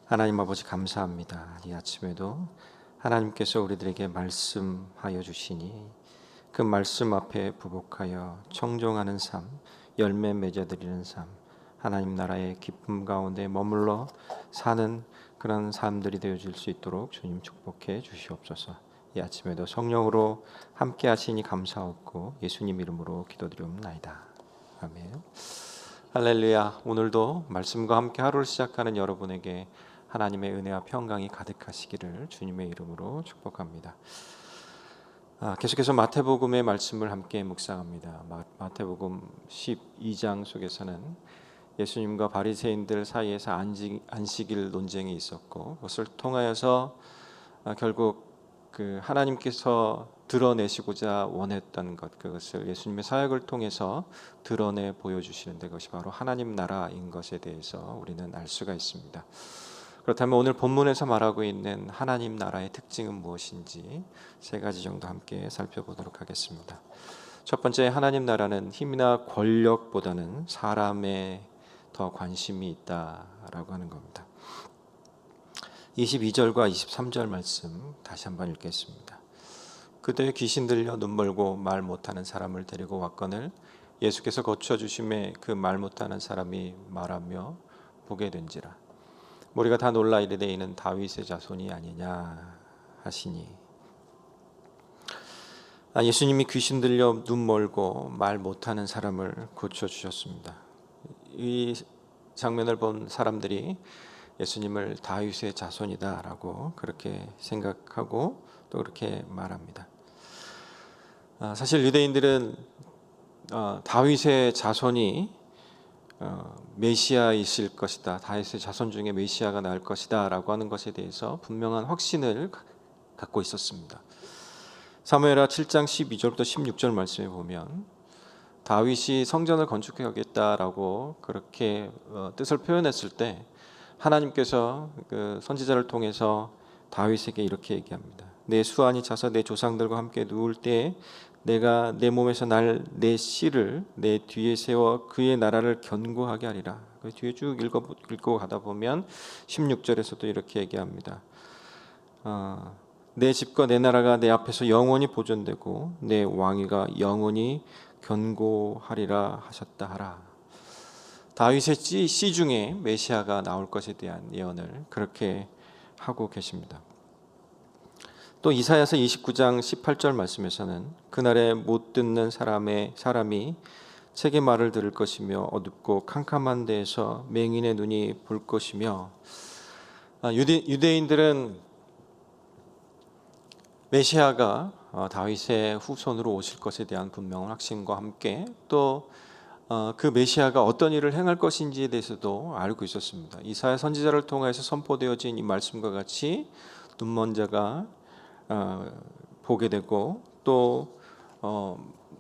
하나님 아버지 감사합니다. 이 아침에도 하나님께서 우리들에게 말씀하여 주시니 그 말씀 앞에 부복하여 청종하는 삶, 열매 맺어드리는 삶, 하나님 나라의 기쁨 가운데 머물러 사는 그런 삶들이 되어질 수 있도록 주님 축복해 주시옵소서. 이 아침에도 성령으로 함께 하시니 감사하고 예수님 이름으로 기도드리옵나이다. 아멘. 할렐루야. 오늘도 말씀과 함께 하루를 시작하는 여러분에게 하나님의 은혜와 평강이 가득하시기를 주님의 이름으로 축복합니다. 계속해서 마태복음의 말씀을 함께 묵상합니다. 마태복음 12장 속에서는 예수님과 바리새인들 사이에서 안식일 논쟁이 있었고, 그것을 통하여서 결국 그 하나님께서 드러내시고자 원했던 것, 그것을 예수님의 사역을 통해서 드러내 보여주시는데, 그것이 바로 하나님 나라인 것에 대해서 우리는 알 수가 있습니다. 그렇다면 오늘 본문에서 말하고 있는 하나님 나라의 특징은 무엇인지 세 가지 정도 함께 살펴보도록 하겠습니다. 첫 번째, 하나님 나라는 힘이나 권력보다는 사람에 더 관심이 있다라고 하는 겁니다. 22절과 23절 말씀 다시 한번 읽겠습니다. 그때 귀신 들려 눈 멀고 말 못하는 사람을 데리고 왔거늘 예수께서 고쳐주심에 그 말 못하는 사람이 말하며 보게 된지라. 우리가 다 놀라 이르되 이는 다윗의 자손이 아니냐 하시니. 예수님이 귀신 들려 눈 멀고 말 못하는 사람을 고쳐주셨습니다. 이 장면을 본 사람들이 예수님을 다윗의 자손이다라고 그렇게 생각하고 또 그렇게 말합니다. 사실 유대인들은 다윗의 자손이 메시아이실 것이다, 다윗의 자손 중에 메시아가 나올 것이다 라고 하는 것에 대해서 분명한 확신을 갖고 있었습니다. 사무엘하 7장 12절부터 16절 말씀에 보면 다윗이 성전을 건축하겠다라고 그렇게 뜻을 표현했을 때 하나님께서 그 선지자를 통해서 다윗에게 이렇게 얘기합니다. 내 수완이 차서 내 조상들과 함께 누울 때에 내가 내 몸에서 날 내 씨를 내 뒤에 세워 그의 나라를 견고하게 하리라. 그 뒤에 쭉 읽고 가다 보면 16절에서도 이렇게 얘기합니다. 내 집과 내 나라가 내 앞에서 영원히 보존되고 내 왕위가 영원히 견고하리라 하셨다 하라. 다윗의 씨 중에 메시아가 나올 것에 대한 예언을 그렇게 하고 계십니다. 또 이사야서 29장 18절 말씀에서는 그날에 못 듣는 사람이 책의 말을 들을 것이며 어둡고 캄캄한 데에서 맹인의 눈이 볼 것이며, 유대인들은 메시아가 다윗의 후손으로 오실 것에 대한 분명한 확신과 함께 또 그 메시아가 어떤 일을 행할 것인지에 대해서도 알고 있었습니다. 이사야 선지자를 통해서 선포되어진 이 말씀과 같이 눈먼 자가 보게 되고 또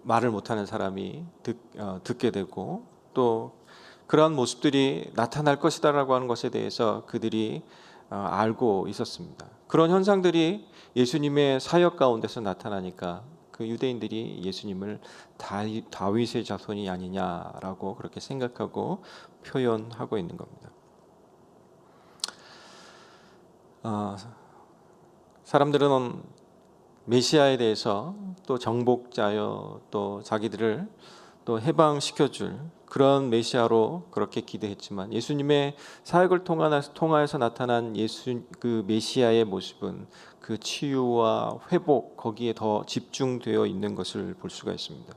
말을 못하는 사람이 듣게 되고 또 그러한 모습들이 나타날 것이다라고 하는 것에 대해서 그들이 알고 있었습니다. 그런 현상들이 예수님의 사역 가운데서 나타나니까 그 유대인들이 예수님을 다윗의 자손이 아니냐라고 그렇게 생각하고 표현하고 있는 겁니다. 사람들은 메시아에 대해서 또 정복자여 또 자기들을 또 해방시켜줄 그런 메시아로 그렇게 기대했지만 예수님의 사역을 통하여서 나타난 그 메시아의 모습은 그 치유와 회복 거기에 더 집중되어 있는 것을 볼 수가 있습니다.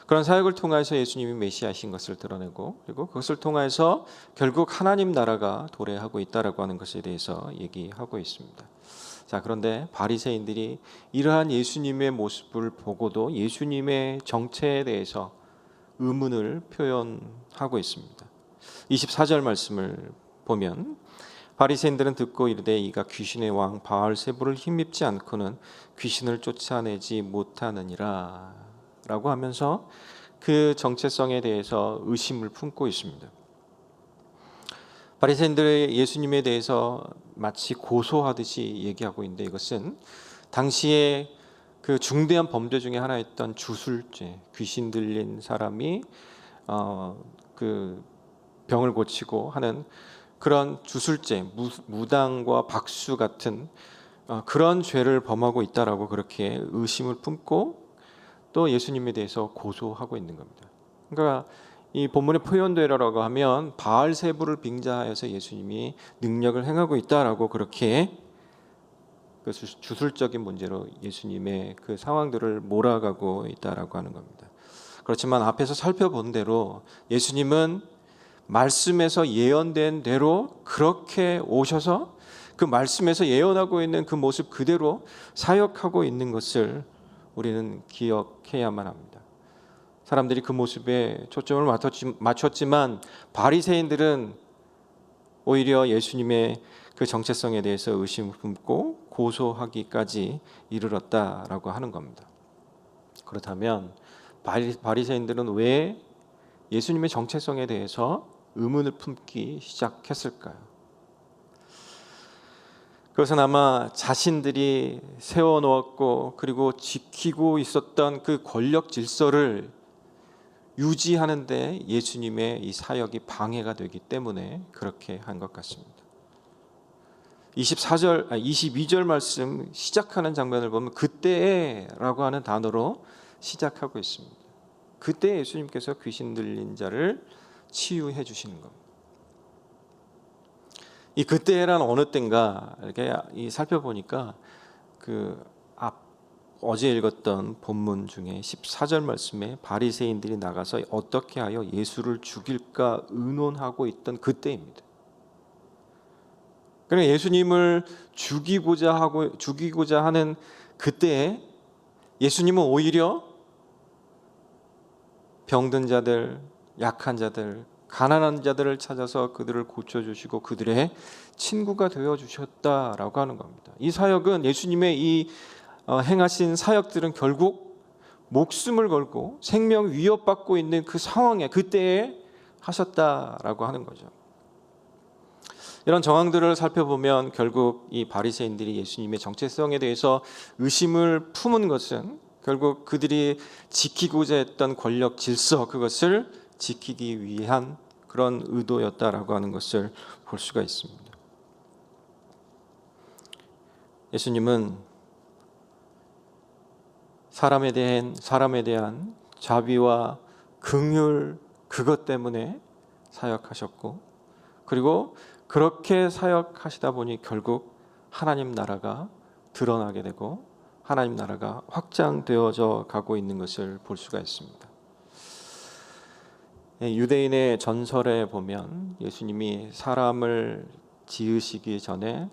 그런 사역을 통해서 예수님이 메시아신 것을 드러내고 그리고 그것을 통해서 결국 하나님 나라가 도래하고 있다라고 하는 것에 대해서 얘기하고 있습니다. 자, 그런데 바리새인들이 이러한 예수님의 모습을 보고도 예수님의 정체에 대해서 의문을 표현하고 있습니다. 24절 말씀을 보면 바리새인들은 듣고 이르되 이가 귀신의 왕 바알세불을 힘입지 않고는 귀신을 쫓아내지 못하느니라 라고 하면서 그 정체성에 대해서 의심을 품고 있습니다. 바리새인들의 예수님에 대해서 마치 고소하듯이 얘기하고 있는데 이것은 당시에 그 중대한 범죄 중에 하나였던 주술죄, 귀신 들린 사람이 그 병을 고치고 하는 그런 주술죄, 무당과 박수 같은 그런 죄를 범하고 있다라고 그렇게 의심을 품고 또 예수님에 대해서 고소하고 있는 겁니다. 그러니까 이 본문의 표현대로라고 하면 바알세부를 빙자하여서 예수님이 능력을 행하고 있다라고 그렇게 그 주술적인 문제로 예수님의 그 상황들을 몰아가고 있다라고 하는 겁니다. 그렇지만 앞에서 살펴본 대로 예수님은 말씀에서 예언된 대로 그렇게 오셔서 그 말씀에서 예언하고 있는 그 모습 그대로 사역하고 있는 것을 우리는 기억해야만 합니다. 사람들이 그 모습에 초점을 맞췄지만 바리새인들은 오히려 예수님의 그 정체성에 대해서 의심을 품고 고소하기까지 이르렀다라고 하는 겁니다. 그렇다면 바리새인들은 왜 예수님의 정체성에 대해서 의문을 품기 시작했을까요? 그것은 아마 자신들이 세워놓았고 그리고 지키고 있었던 그 권력 질서를 유지하는 데 예수님의 이 사역이 방해가 되기 때문에 그렇게 한 것 같습니다. 22절 말씀 시작하는 장면을 보면 그때라고 하는 단어로 시작하고 있습니다. 그때 예수님께서 귀신 들린 자를 치유해 주시는 겁니다. 이 그때란 어느 때인가 이렇게 살펴보니까 어제 읽었던 본문 중에 14절 말씀에 바리새인들이 나가서 어떻게 하여 예수를 죽일까 의논하고 있던 그때입니다. 그러니까 예수님을 죽이고자 하는 그때에 예수님은 오히려 병든 자들, 약한 자들, 가난한 자들을 찾아서 그들을 고쳐주시고 그들의 친구가 되어주셨다라고 하는 겁니다. 이 사역은 예수님의 이 행하신 사역들은 결국 목숨을 걸고 생명 위협받고 있는 그 상황에 그때에 하셨다라고 하는 거죠. 이런 정황들을 살펴보면 결국 이 바리새인들이 예수님의 정체성에 대해서 의심을 품은 것은 결국 그들이 지키고자 했던 권력 질서 그것을 지키기 위한 그런 의도였다라고 하는 것을 볼 수가 있습니다. 예수님은 사람에 대한 자비와 긍휼 그것 때문에 사역하셨고 그리고 그렇게 사역하시다 보니 결국 하나님 나라가 드러나게 되고 하나님 나라가 확장되어져 가고 있는 것을 볼 수가 있습니다. 유대인의 전설에 보면 예수님이 사람을 지으시기 전에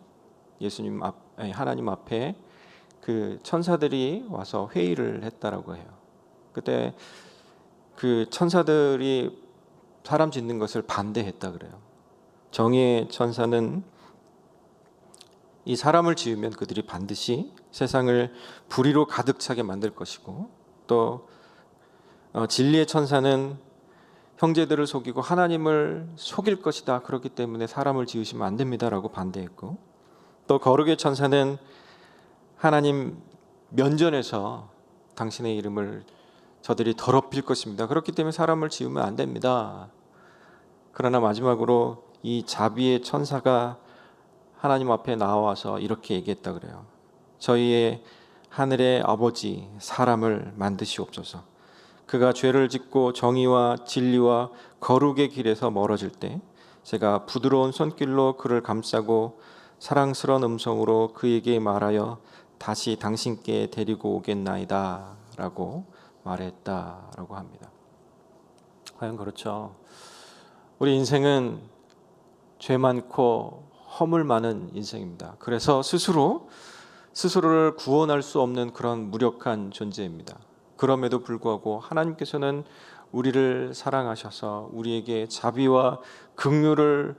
하나님 앞에 그 천사들이 와서 회의를 했다라고 해요. 그때 그 천사들이 사람 짓는 것을 반대했다 그래요. 정의의 천사는 이 사람을 지으면 그들이 반드시 세상을 불의로 가득 차게 만들 것이고 또 진리의 천사는 형제들을 속이고 하나님을 속일 것이다. 그렇기 때문에 사람을 지으시면 안 됩니다라고 반대했고 또 거룩의 천사는 하나님 면전에서 당신의 이름을 저들이 더럽힐 것입니다. 그렇기 때문에 사람을 지으면 안 됩니다. 그러나 마지막으로 이 자비의 천사가 하나님 앞에 나와서 이렇게 얘기했다 그래요. 저희의 하늘의 아버지 사람을 만드시옵소서. 그가 죄를 짓고 정의와 진리와 거룩의 길에서 멀어질 때 제가 부드러운 손길로 그를 감싸고 사랑스러운 음성으로 그에게 말하여 다시 당신께 데리고 오겠나이다 라고 말했다라고 합니다. 과연 그렇죠. 우리 인생은 죄 많고 허물 많은 인생입니다. 그래서 스스로를 구원할 수 없는 그런 무력한 존재입니다. 그럼에도 불구하고 하나님께서는 우리를 사랑하셔서 우리에게 자비와 긍휼을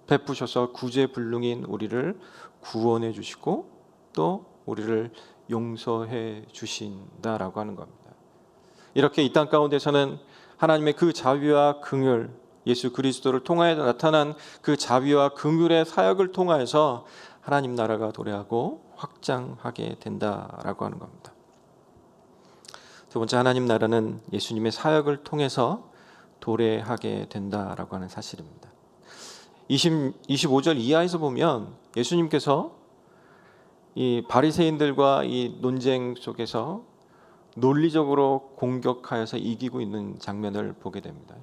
베푸셔서 구제불능인 우리를 구원해 주시고 또 우리를 용서해 주신다라고 하는 겁니다. 이렇게 이 땅 가운데서는 하나님의 그 자비와 긍휼, 예수 그리스도를 통하여 나타난 그 자비와 긍휼의 사역을 통하여서 하나님 나라가 도래하고 확장하게 된다라고 하는 겁니다. 두 번째, 하나님 나라는 예수님의 사역을 통해서 도래하게 된다라고 하는 사실입니다. 25절 이하에서 보면 예수님께서 이 바리새인들과 이 논쟁 속에서 논리적으로 공격하여서 이기고 있는 장면을 보게 됩니다.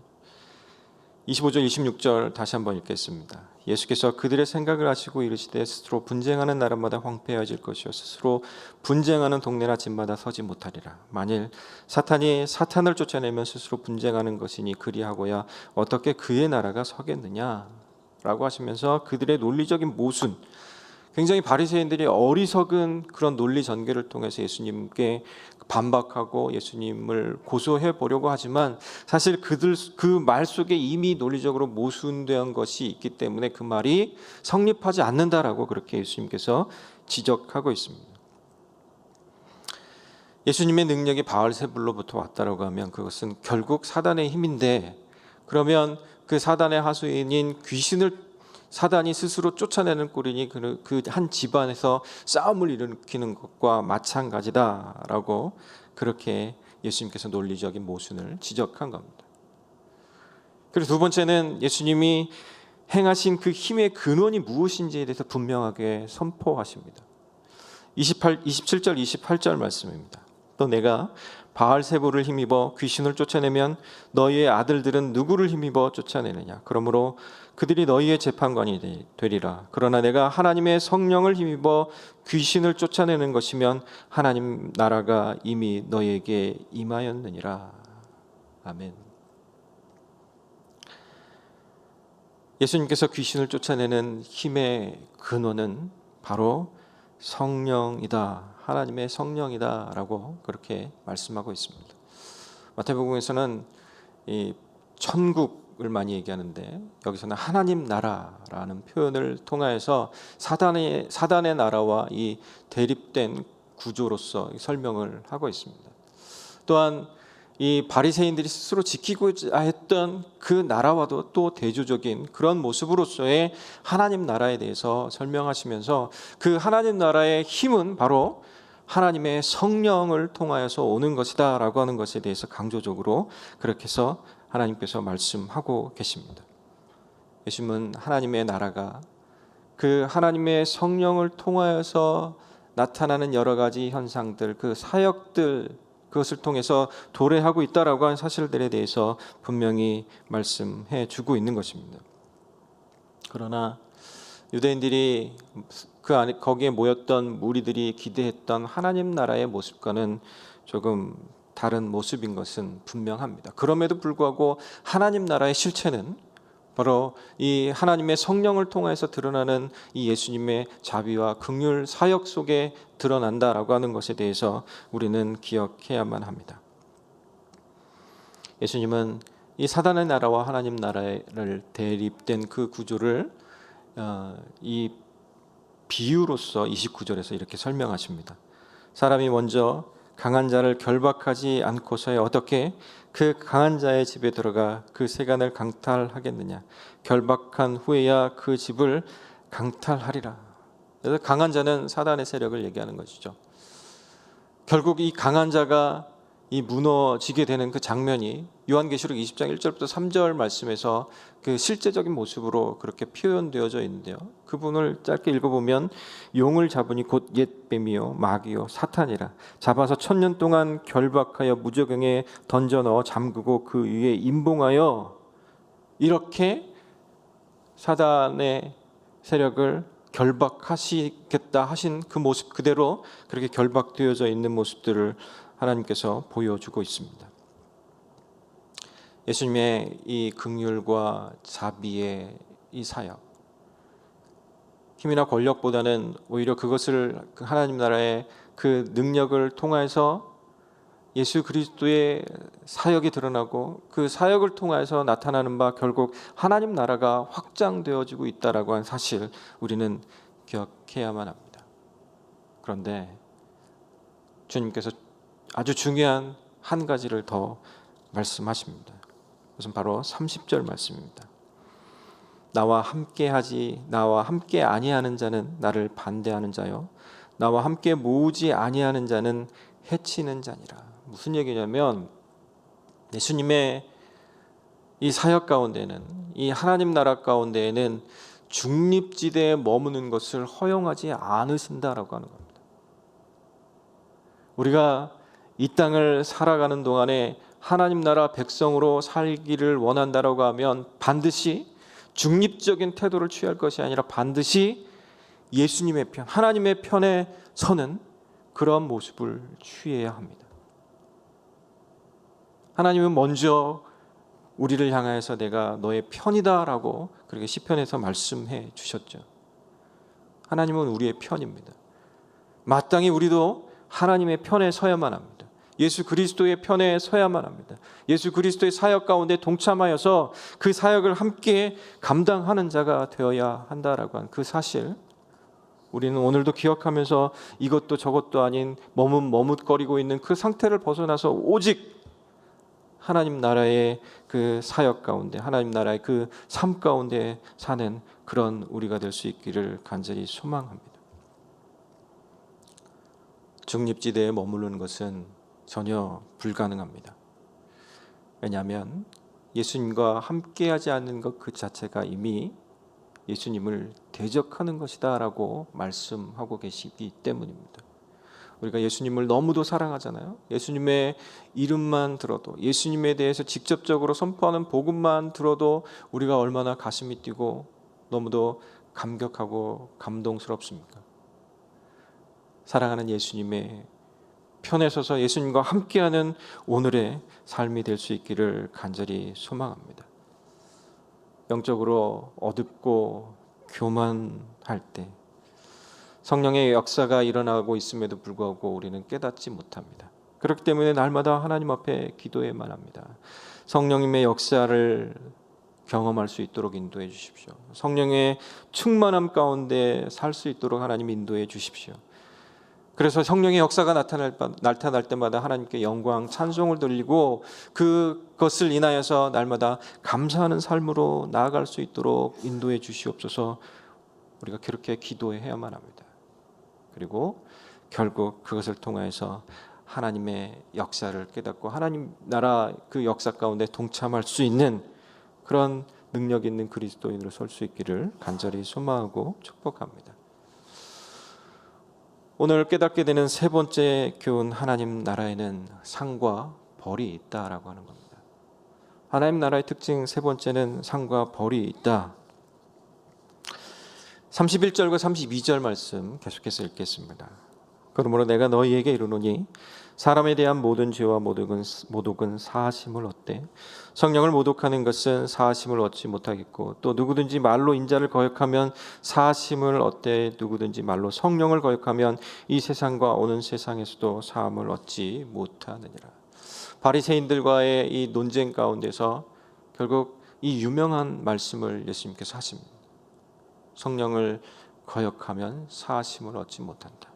25절 26절 다시 한번 읽겠습니다. 예수께서 그들의 생각을 아시고 이르시되 스스로 분쟁하는 나라마다 황폐해질 것이요 스스로 분쟁하는 동네나 집마다 서지 못하리라. 만일 사탄이 사탄을 쫓아내면 스스로 분쟁하는 것이니 그리하고야 어떻게 그의 나라가 서겠느냐라고 하시면서 그들의 논리적인 모순, 굉장히 바리새인들이 어리석은 그런 논리 전개를 통해서 예수님께 반박하고 예수님을 고소해 보려고 하지만 사실 그들 그 말 속에 이미 논리적으로 모순된 것이 있기 때문에 그 말이 성립하지 않는다라고 그렇게 예수님께서 지적하고 있습니다. 예수님의 능력이 바알세불로부터 왔다라고 하면 그것은 결국 사단의 힘인데, 그러면 그 사단의 하수인인 귀신을 사단이 스스로 쫓아내는 꼴이니 그 한 집안에서 싸움을 일으키는 것과 마찬가지다라고 그렇게 예수님께서 논리적인 모순을 지적한 겁니다. 그리고 두 번째는 예수님이 행하신 그 힘의 근원이 무엇인지에 대해서 분명하게 선포하십니다. 27절 28절 말씀입니다. 또 내가 바알세불을 힘입어 귀신을 쫓아내면 너희의 아들들은 누구를 힘입어 쫓아내느냐? 그러므로 그들이 너희의 재판관이 되리라. 그러나 내가 하나님의 성령을 힘입어 귀신을 쫓아내는 것이면 하나님 나라가 이미 너희에게 임하였느니라. 아멘. 예수님께서 귀신을 쫓아내는 힘의 근원은 바로 성령이다, 하나님의 성령이다라고 그렇게 말씀하고 있습니다. 마태복음에서는 이 천국을 많이 얘기하는데 여기서는 하나님 나라라는 표현을 통하여서 사단의 나라와 이 대립된 구조로서 설명을 하고 있습니다. 또한 이 바리새인들이 스스로 지키고자 했던 그 나라와도 또 대조적인 그런 모습으로서의 하나님 나라에 대해서 설명하시면서 그 하나님 나라의 힘은 바로 하나님의 성령을 통하여서 오는 것이다 라고 하는 것에 대해서 강조적으로 그렇게 해서 하나님께서 말씀하고 계십니다. 예수님은 하나님의 나라가 그 하나님의 성령을 통하여서 나타나는 여러 가지 현상들, 그 사역들, 그것을 통해서 도래하고 있다라고 하는 사실들에 대해서 분명히 말씀해 주고 있는 것입니다. 그러나 유대인들이 거기에 모였던 무리들이 기대했던 하나님 나라의 모습과는 조금 다른 모습인 것은 분명합니다. 그럼에도 불구하고 하나님 나라의 실체는 바로 이 하나님의 성령을 통해서 드러나는 이 예수님의 자비와 긍휼 사역 속에 드러난다라고 하는 것에 대해서 우리는 기억해야만 합니다. 예수님은 이 사단의 나라와 하나님 나라를 대립된 그 구조를 이 비유로서 29절에서 이렇게 설명하십니다. 사람이 먼저 강한 자를 결박하지 않고서야 어떻게 그 강한 자의 집에 들어가 그 세간을 강탈하겠느냐? 결박한 후에야 그 집을 강탈하리라. 그래서 강한 자는 사단의 세력을 얘기하는 것이죠. 결국 이 강한 자가 이 무너지게 되는 그 장면이 요한계시록 20장 1절부터 3절 말씀에서 그 실제적인 모습으로 그렇게 표현되어져 있는데요. 그 부분을 짧게 읽어보면 용을 잡으니 곧 옛 뱀이요 마귀요 사탄이라 잡아서 1000년 동안 결박하여 무저경에 던져 넣어 잠그고 그 위에 임봉하여 이렇게 사단의 세력을 결박하시겠다 하신 그 모습 그대로 그렇게 결박되어져 있는 모습들을 하나님께서 보여주고 있습니다. 예수님의 이 긍휼과 자비의 이 사역, 힘이나 권력보다는 오히려 그것을 하나님 나라의 그 능력을 통해서 예수 그리스도의 사역이 드러나고 그 사역을 통해서 나타나는 바 결국 하나님 나라가 확장되어지고 있다라고 하는 사실 우리는 기억해야만 합니다. 그런데 주님께서 아주 중요한 한 가지를 더 말씀하십니다. 그것은 바로 30절 말씀입니다. 나와 함께 아니하는 자는 나를 반대하는 자요 나와 함께 모으지 아니하는 자는 해치는 자니라. 무슨 얘기냐면 예수님의 이 사역 가운데는, 이 하나님 나라 가운데에는 중립지대에 머무는 것을 허용하지 않으신다라고 하는 겁니다. 우리가 이 땅을 살아가는 동안에 하나님 나라 백성으로 살기를 원한다라고 하면 반드시 중립적인 태도를 취할 것이 아니라 반드시 예수님의 편, 하나님의 편에 서는 그런 모습을 취해야 합니다. 하나님은 먼저 우리를 향하여서 내가 너의 편이다라고 그렇게 시편에서 말씀해 주셨죠. 하나님은 우리의 편입니다. 마땅히 우리도 하나님의 편에 서야만 합니다. 예수 그리스도의 편에 서야만 합니다. 예수 그리스도의 사역 가운데 동참하여서 그 사역을 함께 감당하는 자가 되어야 한다라고 하는 그 사실, 우리는 오늘도 기억하면서 이것도 저것도 아닌 머뭇거리고 있는 그 상태를 벗어나서 오직 하나님 나라의 그 사역 가운데, 하나님 나라의 그 삶 가운데 사는 그런 우리가 될 수 있기를 간절히 소망합니다. 중립지대에 머무르는 것은 전혀 불가능합니다. 왜냐하면 예수님과 함께하지 않는 것 그 자체가 이미 예수님을 대적하는 것이다 라고 말씀하고 계시기 때문입니다. 우리가 예수님을 너무도 사랑하잖아요. 예수님의 이름만 들어도, 예수님에 대해서 직접적으로 선포하는 복음만 들어도 우리가 얼마나 가슴이 뛰고 너무도 감격하고 감동스럽습니까? 사랑하는 예수님의 편에 서서 예수님과 함께하는 오늘의 삶이 될 수 있기를 간절히 소망합니다. 영적으로 어둡고 교만할 때 성령의 역사가 일어나고 있음에도 불구하고 우리는 깨닫지 못합니다. 그렇기 때문에 날마다 하나님 앞에 기도해야만 합니다. 성령님의 역사를 경험할 수 있도록 인도해 주십시오. 성령의 충만함 가운데 살 수 있도록 하나님 인도해 주십시오. 그래서 성령의 역사가 나타날 때마다 하나님께 영광, 찬송을 돌리고 그것을 인하여서 날마다 감사하는 삶으로 나아갈 수 있도록 인도해 주시옵소서. 우리가 그렇게 기도해야만 합니다. 그리고 결국 그것을 통하여서 하나님의 역사를 깨닫고 하나님 나라 그 역사 가운데 동참할 수 있는 그런 능력 있는 그리스도인으로 설 수 있기를 간절히 소망하고 축복합니다. 오늘 깨닫게 되는 세 번째 교훈, 하나님 나라에는 상과 벌이 있다라고 하는 겁니다. 하나님 나라의 특징 세 번째는 상과 벌이 있다. 31절과 32절 말씀 계속해서 읽겠습니다. 그러므로 내가 너희에게 이르노니 사람에 대한 모든 죄와 모독은 사하심을 얻되 성령을 모독하는 것은 사하심을 얻지 못하겠고 또 누구든지 말로 인자를 거역하면 사하심을 얻되 누구든지 말로 성령을 거역하면 이 세상과 오는 세상에서도 사함을 얻지 못하느니라. 바리새인들과의 이 논쟁 가운데서 결국 이 유명한 말씀을 예수님께서 하십니다. 성령을 거역하면 사하심을 얻지 못한다.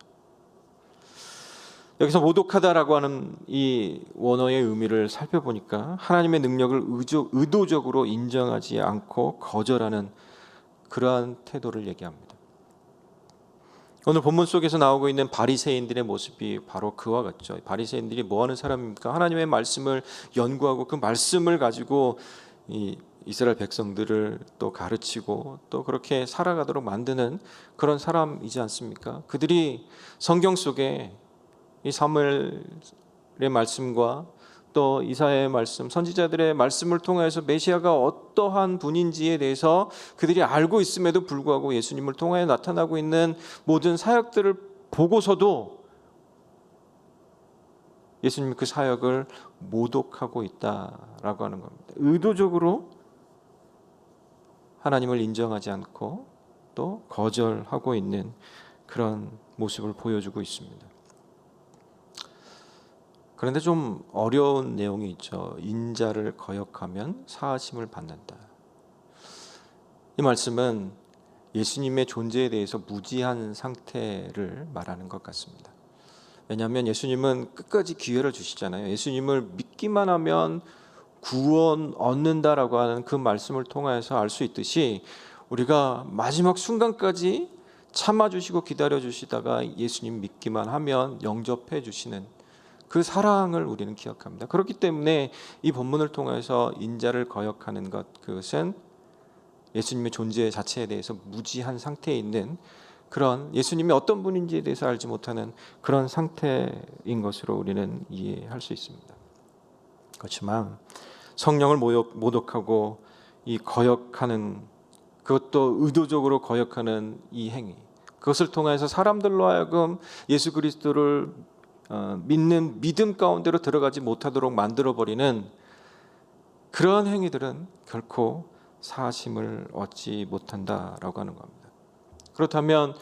여기서 모독하다라고 하는 이 원어의 의미를 살펴보니까 하나님의 능력을 의도적으로 인정하지 않고 거절하는 그러한 태도를 얘기합니다. 오늘 본문 속에서 나오고 있는 바리새인들의 모습이 바로 그와 같죠. 바리새인들이 뭐 하는 사람입니까? 하나님의 말씀을 연구하고 그 말씀을 가지고 이스라엘 백성들을 또 가르치고 또 그렇게 살아가도록 만드는 그런 사람이지 않습니까? 그들이 성경 속에 이 사무엘의 말씀과 또 이사야의 말씀, 선지자들의 말씀을 통해서 메시아가 어떠한 분인지에 대해서 그들이 알고 있음에도 불구하고 예수님을 통하여 나타나고 있는 모든 사역들을 보고서도 예수님 그 사역을 모독하고 있다라고 하는 겁니다. 의도적으로 하나님을 인정하지 않고 또 거절하고 있는 그런 모습을 보여주고 있습니다. 그런데 좀 어려운 내용이 있죠. 인자를 거역하면 사하심을 받는다. 이 말씀은 예수님의 존재에 대해서 무지한 상태를 말하는 것 같습니다. 왜냐하면 예수님은 끝까지 기회를 주시잖아요. 예수님을 믿기만 하면 구원 얻는다라고 하는 그 말씀을 통해서 알 수 있듯이 우리가 마지막 순간까지 참아주시고 기다려주시다가 예수님 믿기만 하면 영접해 주시는 그 사랑을 우리는 기억합니다. 그렇기 때문에 이 본문을 통해서 인자를 거역하는 것, 그것은 예수님의 존재 자체에 대해서 무지한 상태에 있는 그런, 예수님이 어떤 분인지에 대해서 알지 못하는 그런 상태인 것으로 우리는 이해할 수 있습니다. 그렇지만 성령을 모독하고 이 거역하는, 그것도 의도적으로 거역하는 이 행위, 그것을 통해서 사람들로 하여금 예수 그리스도를 믿는 믿음 가운데로 들어가지 못하도록 만들어버리는 그런 행위들은 결코 사하심을 얻지 못한다라고 하는 겁니다. 그렇다면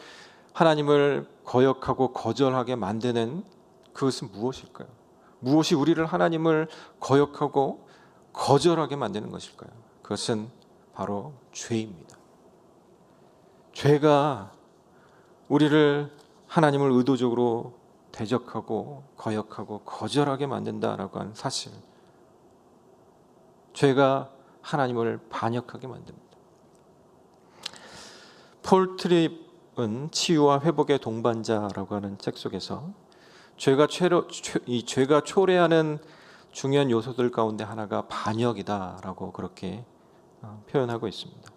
하나님을 거역하고 거절하게 만드는 그것은 무엇일까요? 무엇이 우리를 하나님을 거역하고 거절하게 만드는 것일까요? 그것은 바로 죄입니다. 죄가 우리를 하나님을 의도적으로 대적하고 거역하고 거절하게 만든다라고 하는 사실, 죄가 하나님을 반역하게 만듭니다. 폴 트립은 치유와 회복의 동반자라고 하는 책 속에서 죄가 초래하는 중요한 요소들 가운데 하나가 반역이다라고 그렇게 표현하고 있습니다.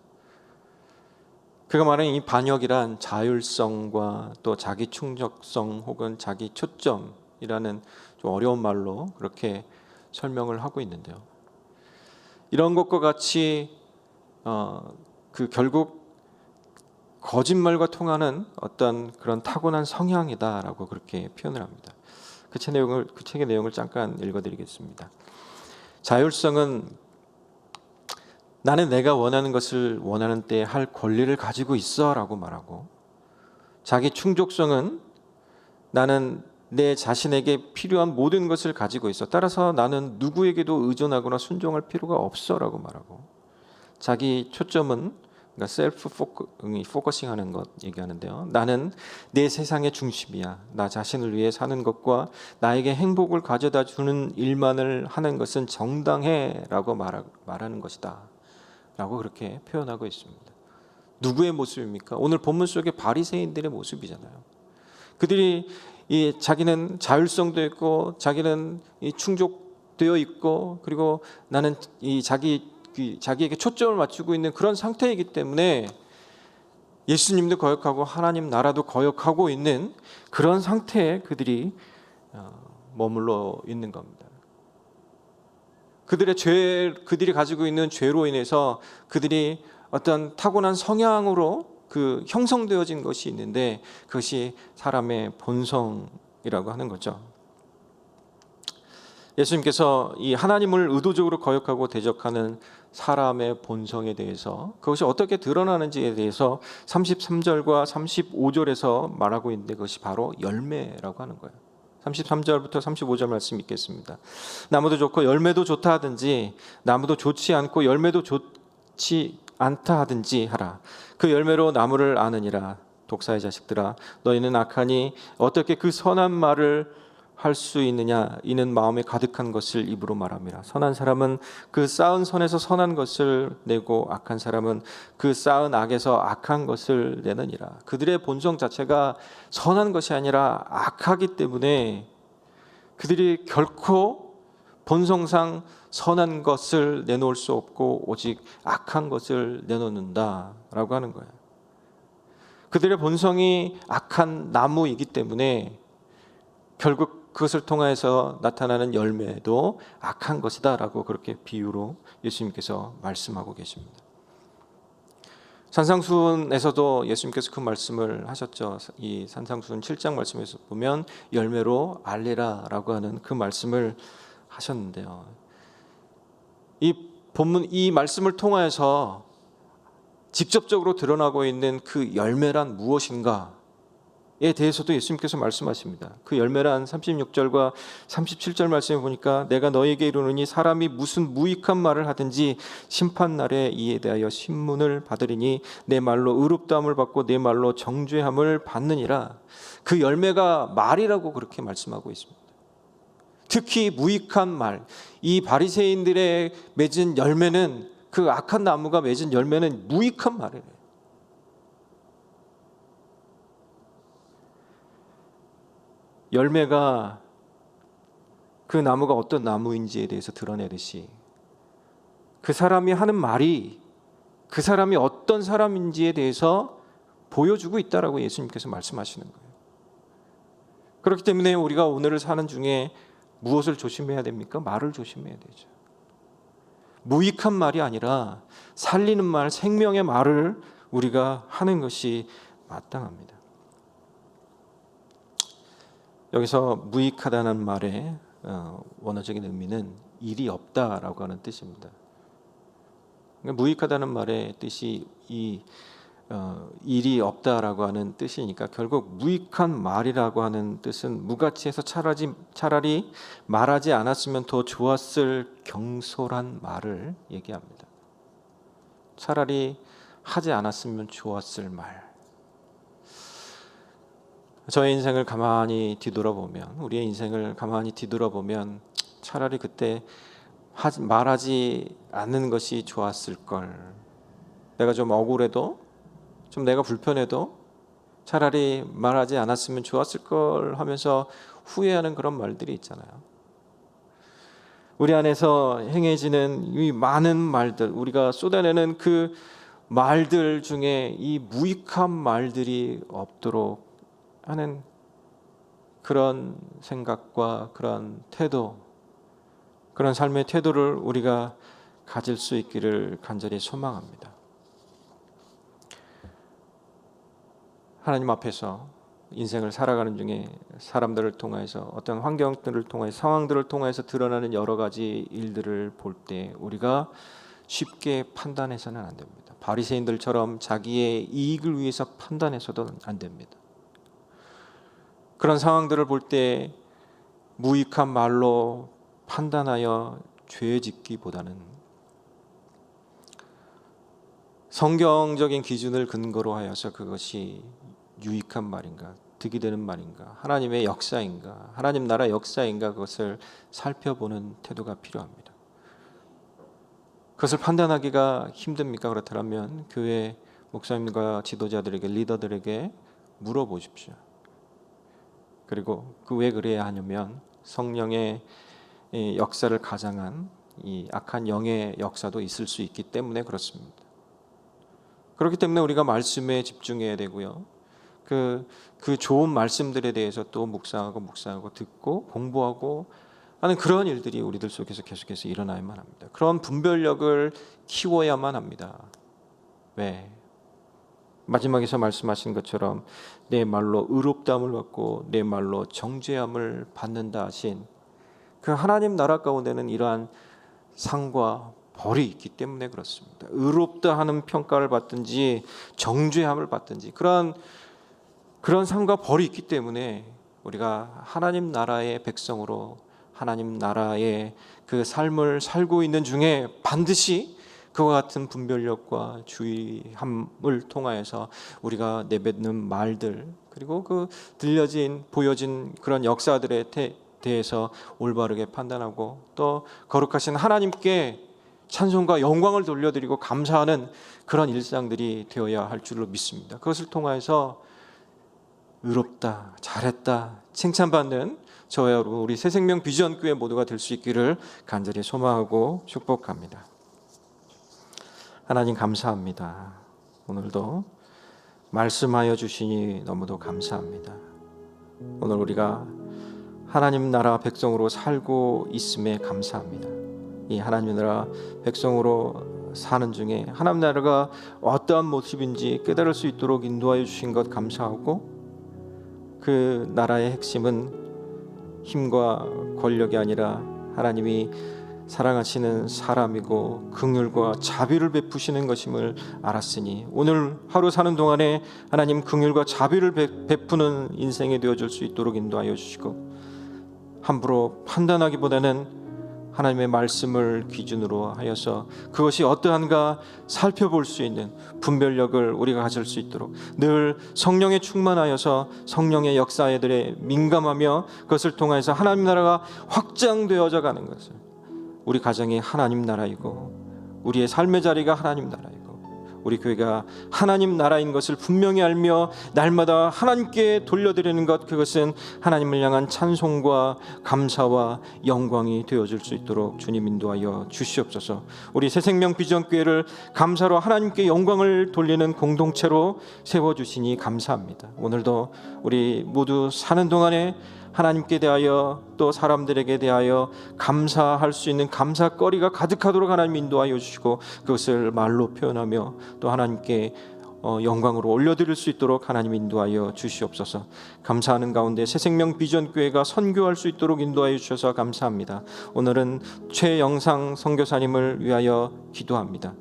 그가 말하는 이 반역이란 자율성과 또 자기 충족성 혹은 자기 초점이라는 좀 어려운 말로 그렇게 설명을 하고 있는데요. 이런 것과 같이 결국 거짓말과 통하는 어떤 그런 타고난 성향이다라고 그렇게 표현을 합니다. 그 책의 내용을 잠깐 읽어드리겠습니다. 자율성은 나는 내가 원하는 것을 원하는 때에 할 권리를 가지고 있어라고 말하고, 자기 충족성은 나는 내 자신에게 필요한 모든 것을 가지고 있어, 따라서 나는 누구에게도 의존하거나 순종할 필요가 없어라고 말하고, 자기 초점은, 그러니까 셀프 포커싱하는 것 얘기하는데요. 나는 내 세상의 중심이야. 나 자신을 위해 사는 것과 나에게 행복을 가져다 주는 일만을 하는 것은 정당해라고 말하는 것이다 라고 그렇게 표현하고 있습니다. 누구의 모습입니까? 오늘 본문 속의 바리새인들의 모습이잖아요. 그들이 자기는 자율성도 있고 자기는 충족되어 있고, 그리고 나는 자기에게 초점을 맞추고 있는 그런 상태이기 때문에 예수님도 거역하고 하나님 나라도 거역하고 있는 그런 상태에 그들이 머물러 있는 겁니다. 그들이 가지고 있는 죄로 인해서 그들이 어떤 타고난 성향으로 형성되어진 것이 있는데, 그것이 사람의 본성이라고 하는 거죠. 예수님께서 이 하나님을 의도적으로 거역하고 대적하는 사람의 본성에 대해서, 그것이 어떻게 드러나는지에 대해서 33절과 35절에서 말하고 있는데, 그것이 바로 열매라고 하는 거예요. 33절부터 35절 말씀 읽겠습니다. 나무도 좋고 열매도 좋다 하든지, 나무도 좋지 않고 열매도 좋지 않다 하든지 하라. 그 열매로 나무를 아느니라. 독사의 자식들아, 너희는 악하니 어떻게 그 선한 말을 할 수 있느냐? 이는 마음에 가득한 것을 입으로 말함이라. 선한 사람은 그 쌓은 선에서 선한 것을 내고, 악한 사람은 그 쌓은 악에서 악한 것을 내느니라. 그들의 본성 자체가 선한 것이 아니라 악하기 때문에 그들이 결코 본성상 선한 것을 내놓을 수 없고 오직 악한 것을 내놓는다라고 하는 거예요. 그들의 본성이 악한 나무이기 때문에 결국 그것을 통해서 나타나는 열매도 악한 것이다라고 그렇게 비유로 예수님께서 말씀하고 계십니다. 산상수훈에서도 예수님께서 그 말씀을 하셨죠. 이 산상수훈 7장 말씀에서 보면 열매로 알리라라고 하는 그 말씀을 하셨는데요. 이 말씀을 통해서 직접적으로 드러나고 있는 그 열매란 무엇인가에 대해서도 예수님께서 말씀하십니다. 그 열매란 36절과 37절 말씀에 보니까, 내가 너에게 이르노니 사람이 무슨 무익한 말을 하든지 심판날에 이에 대하여 신문을 받으리니 내 말로 의롭다함을 받고 내 말로 정죄함을 받느니라. 그 열매가 말이라고 그렇게 말씀하고 있습니다. 특히 무익한 말, 이 바리새인들의 맺은 열매는, 그 악한 나무가 맺은 열매는 무익한 말이에요. 열매가 그 나무가 어떤 나무인지에 대해서 드러내듯이 그 사람이 하는 말이 그 사람이 어떤 사람인지에 대해서 보여주고 있다라고 예수님께서 말씀하시는 거예요. 그렇기 때문에 우리가 오늘을 사는 중에 무엇을 조심해야 됩니까? 말을 조심해야 되죠. 무익한 말이 아니라 살리는 말, 생명의 말을 우리가 하는 것이 마땅합니다. 여기서 무익하다는 말의 원어적인 의미는 일이 없다라고 하는 뜻입니다. 무익하다는 말의 뜻이 일이 없다라고 하는 뜻이니까 결국 무익한 말이라고 하는 뜻은 무가치해서 차라리 말하지 않았으면 더 좋았을 경솔한 말을 얘기합니다. 차라리 하지 않았으면 좋았을 말. 저의 인생을 가만히 뒤돌아보면, 우리의 인생을 가만히 뒤돌아보면 차라리 그때 말하지 않는 것이 좋았을 걸. 내가 좀 억울해도, 좀 내가 불편해도 차라리 말하지 않았으면 좋았을 걸 하면서 후회하는 그런 말들이 있잖아요. 우리 안에서 행해지는 이 많은 말들, 우리가 쏟아내는 그 말들 중에 이 무익한 말들이 없도록 하는 그런 생각과 그런 태도, 그런 삶의 태도를 우리가 가질 수 있기를 간절히 소망합니다. 하나님 앞에서 인생을 살아가는 중에 사람들을 통해서, 어떤 환경들을 통해서, 상황들을 통해서 드러나는 여러 가지 일들을 볼 때 우리가 쉽게 판단해서는 안 됩니다. 바리새인들처럼 자기의 이익을 위해서 판단해서도 안 됩니다. 그런 상황들을 볼 때 무익한 말로 판단하여 죄 짓기보다는 성경적인 기준을 근거로 하여서 그것이 유익한 말인가, 득이 되는 말인가, 하나님의 역사인가, 하나님 나라 역사인가, 그것을 살펴보는 태도가 필요합니다. 그것을 판단하기가 힘듭니까? 그렇다면 교회 목사님과 지도자들에게, 리더들에게 물어보십시오. 그리고 왜 그래야 하냐면 성령의 역사를 가장한 이 악한 영의 역사도 있을 수 있기 때문에 그렇습니다. 그렇기 때문에 우리가 말씀에 집중해야 되고요. 그 좋은 말씀들에 대해서 또 묵상하고 듣고 공부하고 하는 그런 일들이 우리들 속에서 계속해서 일어나야만 합니다. 그런 분별력을 키워야만 합니다. 왜? 마지막에서 말씀하신 것처럼 내 말로 의롭다함을 받고 내 말로 정죄함을 받는다 하신 그 하나님 나라 가운데는 이러한 상과 벌이 있기 때문에 그렇습니다. 의롭다 하는 평가를 받든지 정죄함을 받든지 그런 상과 벌이 있기 때문에 우리가 하나님 나라의 백성으로 하나님 나라의 그 삶을 살고 있는 중에 반드시 그와 같은 분별력과 주의함을 통하여서 우리가 내뱉는 말들, 그리고 그 보여진 그런 역사들에 대해서 올바르게 판단하고 또 거룩하신 하나님께 찬송과 영광을 돌려드리고 감사하는 그런 일상들이 되어야 할 줄로 믿습니다. 그것을 통하여서 의롭다, 잘했다, 칭찬받는 저와 여러분, 우리 새생명 비전교회 모두가 될 수 있기를 간절히 소망하고 축복합니다. 하나님 감사합니다. 오늘도 말씀하여 주시니 너무도 감사합니다. 오늘 우리가 하나님 나라 백성으로 살고 있음에 감사합니다. 이 하나님 나라 백성으로 사는 중에 하나님 나라가 어떠한 모습인지 깨달을 수 있도록 인도하여 주신 것 감사하고, 그 나라의 핵심은 힘과 권력이 아니라 하나님이 사랑하시는 사람이고 긍휼과 자비를 베푸시는 것임을 알았으니 오늘 하루 사는 동안에 하나님 긍휼과 자비를 베푸는 인생이 되어줄 수 있도록 인도하여 주시고, 함부로 판단하기보다는 하나님의 말씀을 기준으로 하여서 그것이 어떠한가 살펴볼 수 있는 분별력을 우리가 가질 수 있도록 늘 성령에 충만하여서 성령의 역사들에 민감하며 그것을 통해서 하나님 나라가 확장되어져 가는 것을, 우리 가정이 하나님 나라이고 우리의 삶의 자리가 하나님 나라이고 우리 교회가 하나님 나라인 것을 분명히 알며 날마다 하나님께 돌려드리는 것, 그것은 하나님을 향한 찬송과 감사와 영광이 되어질 수 있도록 주님 인도하여 주시옵소서. 우리 새생명 비전교회를 감사로 하나님께 영광을 돌리는 공동체로 세워주시니 감사합니다. 오늘도 우리 모두 사는 동안에 하나님께 대하여 또 사람들에게 대하여 감사할 수 있는 감사거리가 가득하도록 하나님 인도하여 주시고, 그것을 말로 표현하며 또 하나님께 영광으로 올려드릴 수 있도록 하나님 인도하여 주시옵소서. 감사하는 가운데 새생명 비전교회가 선교할 수 있도록 인도하여 주셔서 감사합니다. 오늘은 최영상 선교사님을 위하여 기도합니다.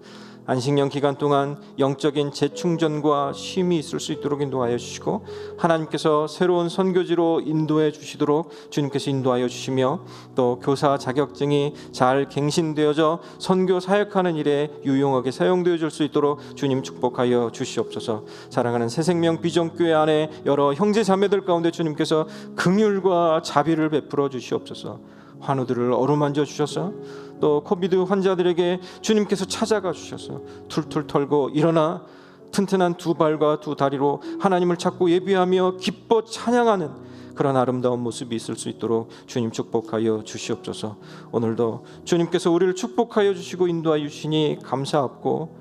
안식년 기간 동안 영적인 재충전과 쉼이 있을 수 있도록 인도하여 주시고, 하나님께서 새로운 선교지로 인도해 주시도록 주님께서 인도하여 주시며, 또 교사 자격증이 잘 갱신되어져 선교 사역하는 일에 유용하게 사용되어 줄 수 있도록 주님 축복하여 주시옵소서. 사랑하는 새생명 비전교회 안에 여러 형제 자매들 가운데 주님께서 긍휼과 자비를 베풀어 주시옵소서. 환우들을 어루만져 주셔서 또 코비드 환자들에게 주님께서 찾아가 주셔서 툴툴 털고 일어나 튼튼한 두 발과 두 다리로 하나님을 찾고 예비하며 기뻐 찬양하는 그런 아름다운 모습이 있을 수 있도록 주님 축복하여 주시옵소서. 오늘도 주님께서 우리를 축복하여 주시고 인도하여 주시니 감사하고,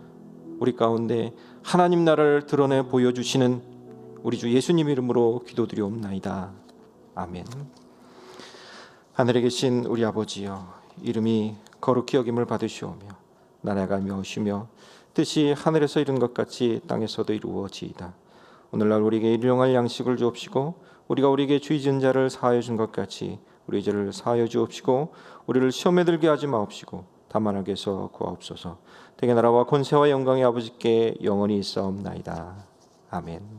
우리 가운데 하나님 나라를 드러내 보여주시는 우리 주 예수님 이름으로 기도드리옵나이다. 아멘. 하늘에 계신 우리 아버지여, 이름이 거룩히 여김을 받으시오며 나라가 미우시며 뜻이 하늘에서 이룬 것 같이 땅에서도 이루어지이다. 오늘날 우리에게 일용할 양식을 주옵시고, 우리가 우리에게 죄 지은 자를 사하여 준 것 같이 우리 죄를 사하여 주옵시고, 우리를 시험에 들게 하지 마옵시고 다만 악에서 구하옵소서. 대개 나라와 권세와 영광의 아버지께 영원히 있사옵나이다. 아멘.